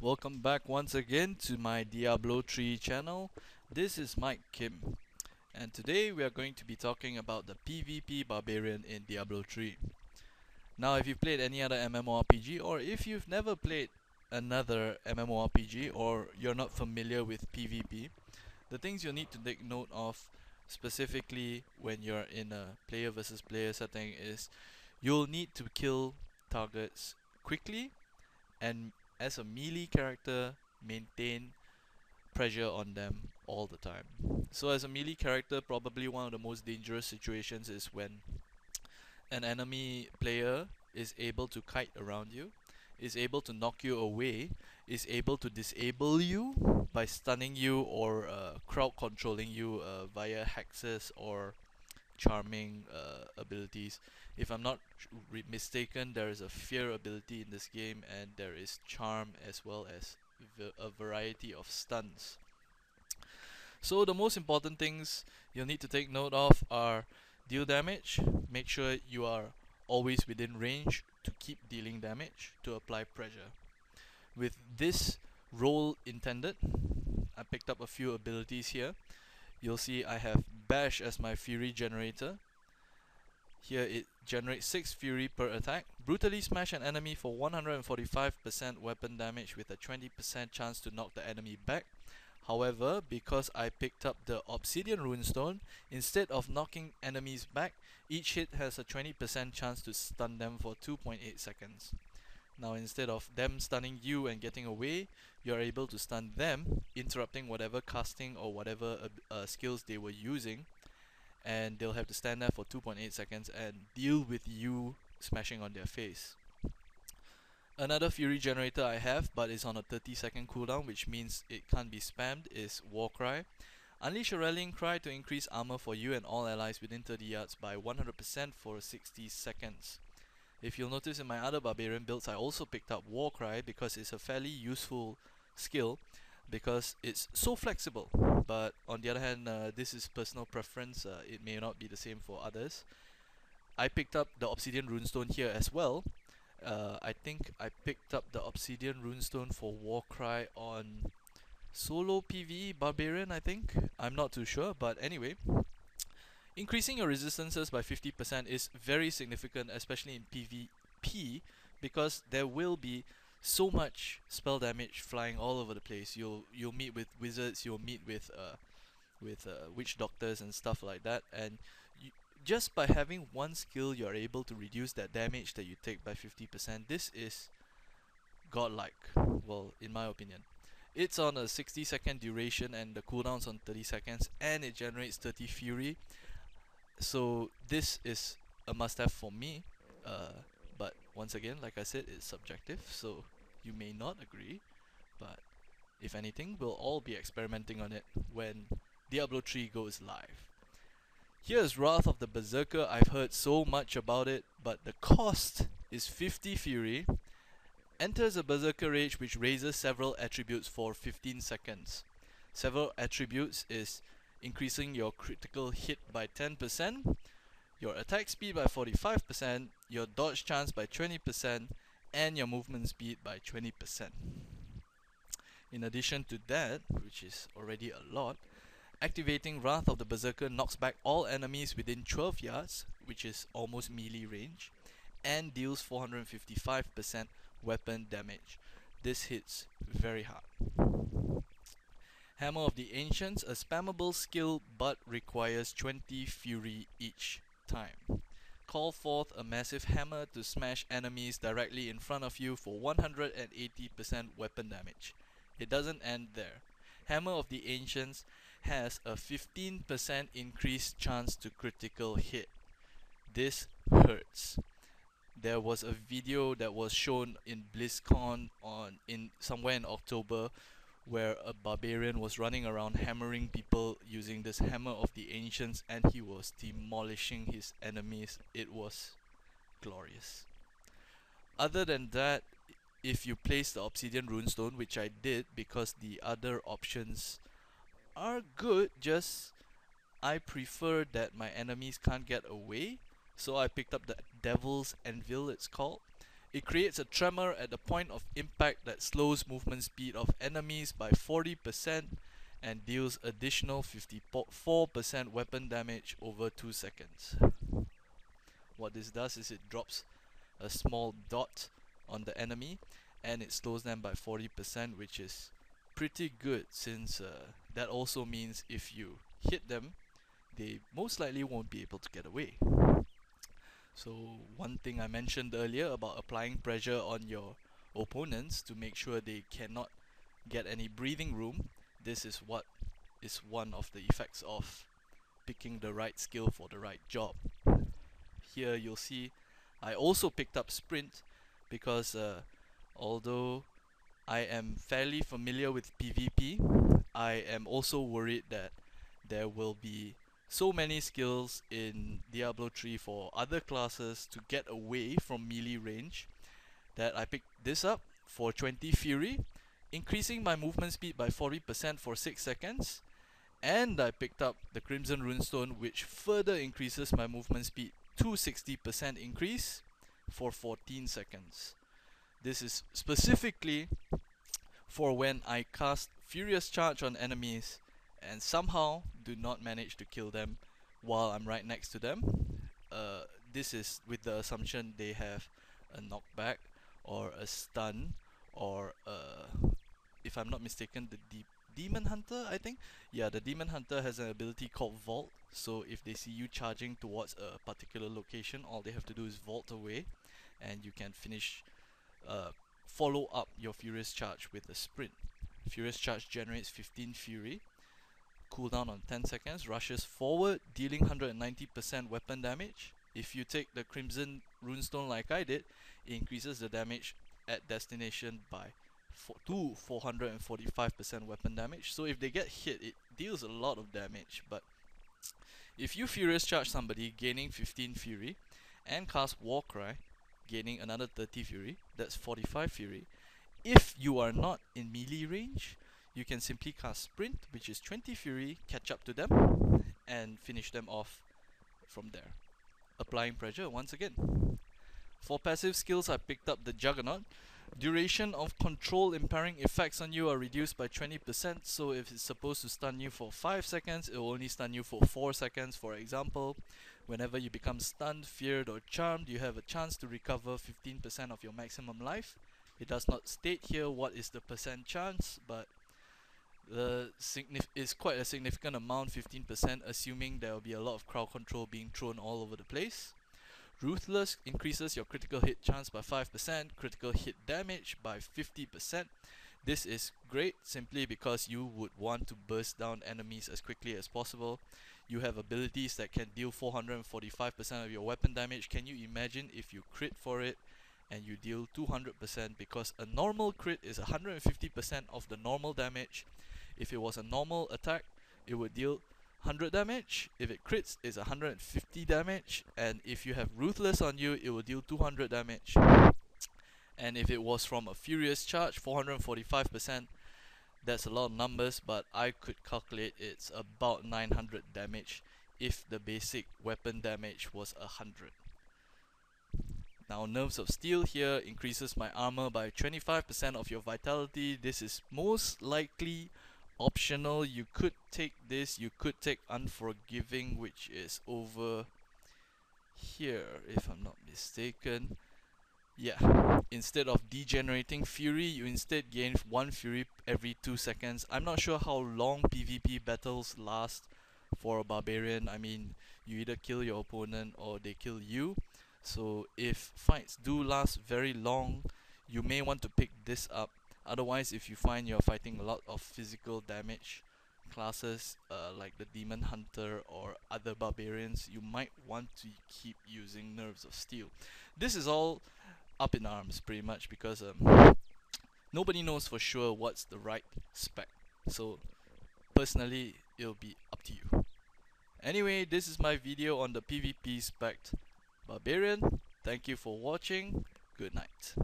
Welcome back once again to my Diablo 3 channel. This is Mike Kim, and today we are going to be talking about the PvP Barbarian in Diablo 3. Now, if you've played any other MMORPG, or if you've never played another MMORPG, or you're not familiar with PvP, the things you'll need to take note of, specifically when you're in a player versus player setting, is you'll need to kill targets quickly, and as a melee character, maintain pressure on them all the time. So as a melee character, probably one of the most dangerous situations is when an enemy player is able to kite around you, is able to knock you away, is able to disable you by stunning you or crowd controlling you via hexes or charming abilities. If I'm not mistaken, there is a fear ability in this game, and there is charm as well as a variety of stuns. So the most important things you'll need to take note of are deal damage. Make sure you are always within range to keep dealing damage to apply pressure. With this role intended, I picked up a few abilities here. You'll see I have Bash as my Fury generator. Here it generates 6 Fury per attack. Brutally smash an enemy for 145% weapon damage with a 20% chance to knock the enemy back. However, because I picked up the Obsidian Runestone, instead of knocking enemies back, each hit has a 20% chance to stun them for 2.8 seconds. Now instead of them stunning you and getting away, you are able to stun them, interrupting whatever casting or whatever skills they were using, and they'll have to stand there for 2.8 seconds and deal with you smashing on their face. Another Fury generator I have, but it's on a 30-second cooldown, which means it can't be spammed, is Warcry. Unleash a rallying cry to increase armor for you and all allies within 30 yards by 100% for 60 seconds. If you'll notice in my other Barbarian builds, I also picked up Warcry because it's a fairly useful skill because it's so flexible. But on the other hand, this is personal preference, it may not be the same for others. I picked up the Obsidian Runestone here as well. I think I picked up the Obsidian Runestone for Warcry on solo PvE Barbarian, I think. I'm not too sure, but anyway. Increasing your resistances by 50% is very significant, especially in PvP, because there will be so much spell damage flying all over the place. You'll meet with wizards, you'll meet with witch doctors and stuff like that, and just by having one skill, you're able to reduce that damage that you take by 50%. This is godlike, well, in my opinion. It's on a 60-second duration, and the cooldown's on 30 seconds, and it generates 30 Fury. So this is a must-have for me, but once again, like I said, it's subjective, so you may not agree, but if anything, we'll all be experimenting on it when Diablo 3 goes live. Here's Wrath of the Berserker. I've heard so much about it, but the cost is 50 Fury. Enters a Berserker Rage which raises several attributes for 15 seconds. Several attributes is increasing your critical hit by 10%, your attack speed by 45%, your dodge chance by 20%, and your movement speed by 20%. In addition to that, which is already a lot, activating Wrath of the Berserker knocks back all enemies within 12 yards, which is almost melee range, and deals 455% weapon damage. This hits very hard. Hammer of the Ancients, a spammable skill but requires 20 Fury each time. Call forth a massive hammer to smash enemies directly in front of you for 180% weapon damage. It doesn't end there. Hammer of the Ancients has a 15% increased chance to critical hit. This hurts. There was a video that was shown in BlizzCon somewhere in October where a barbarian was running around hammering people using this Hammer of the Ancients, and he was demolishing his enemies. It was glorious. Other than that, if you place the Obsidian Runestone, which I did because the other options are good, just I prefer that my enemies can't get away, so I picked up the Devil's Anvil, it's called. It creates a tremor at the point of impact that slows movement speed of enemies by 40% and deals additional 54% weapon damage over 2 seconds. What this does is it drops a small dot on the enemy and it slows them by 40%, which is pretty good, since that also means if you hit them, they most likely won't be able to get away. So one thing I mentioned earlier about applying pressure on your opponents to make sure they cannot get any breathing room, this is what is one of the effects of picking the right skill for the right job. Here you'll see I also picked up sprint because although I am fairly familiar with PvP, I am also worried that there will be so many skills in Diablo 3 for other classes to get away from melee range that I picked this up for 20 Fury, increasing my movement speed by 40% for 6 seconds, and I picked up the Crimson Runestone, which further increases my movement speed to 60% increase for 14 seconds. This is specifically for when I cast Furious Charge on enemies and somehow do not manage to kill them while I'm right next to them. This is with the assumption they have a knockback or a stun or if I'm not mistaken, the Demon Hunter, I think? Yeah, the Demon Hunter has an ability called Vault, so if they see you charging towards a particular location, all they have to do is vault away and you can finish follow up your Furious Charge with a sprint. Furious Charge generates 15 Fury, cooldown on 10 seconds, rushes forward, dealing 190% weapon damage. If you take the Crimson Runestone like I did, it increases the damage at destination by to 445% weapon damage. So if they get hit, it deals a lot of damage. But if you Furious Charge somebody, gaining 15 Fury, and cast Warcry, gaining another 30 Fury, that's 45 Fury. If you are not in melee range, you can simply cast Sprint, which is 20 Fury, catch up to them, and finish them off from there. Applying pressure once again. For passive skills, I picked up the Juggernaut. Duration of control impairing effects on you are reduced by 20%, so if it's supposed to stun you for 5 seconds, it will only stun you for 4 seconds. For example, whenever you become stunned, feared or charmed, you have a chance to recover 15% of your maximum life. It does not state here what is the percent chance, but it's quite a significant amount, 15%, assuming there will be a lot of crowd control being thrown all over the place. Ruthless increases your critical hit chance by 5%, critical hit damage by 50%. This is great simply because you would want to burst down enemies as quickly as possible. You have abilities that can deal 445% of your weapon damage. Can you imagine if you crit for it and you deal 200%, because a normal crit is 150% of the normal damage. If it was a normal attack, it would deal 100 damage. If it crits, it's 150 damage, and if you have Ruthless on you, it will deal 200 damage. And if it was from a Furious Charge, 445%, that's a lot of numbers, but I could calculate it's about 900 damage if the basic weapon damage was 100. Now Nerves of Steel here increases my armor by 25% of your vitality. This is most likely optional. You could take this, you could take Unforgiving, which is over here if I'm not mistaken. Yeah, instead of degenerating Fury, you instead gain 1 Fury every 2 seconds. I'm not sure how long PvP battles last for a Barbarian. I mean, you either kill your opponent or they kill you. So if fights do last very long, you may want to pick this up. Otherwise, if you find you're fighting a lot of physical damage classes like the Demon Hunter or other Barbarians, you might want to keep using Nerves of Steel. This is all up in arms pretty much because nobody knows for sure what's the right spec. So personally, it'll be up to you. Anyway, this is my video on the PvP spec Barbarian. Thank you for watching. Good night.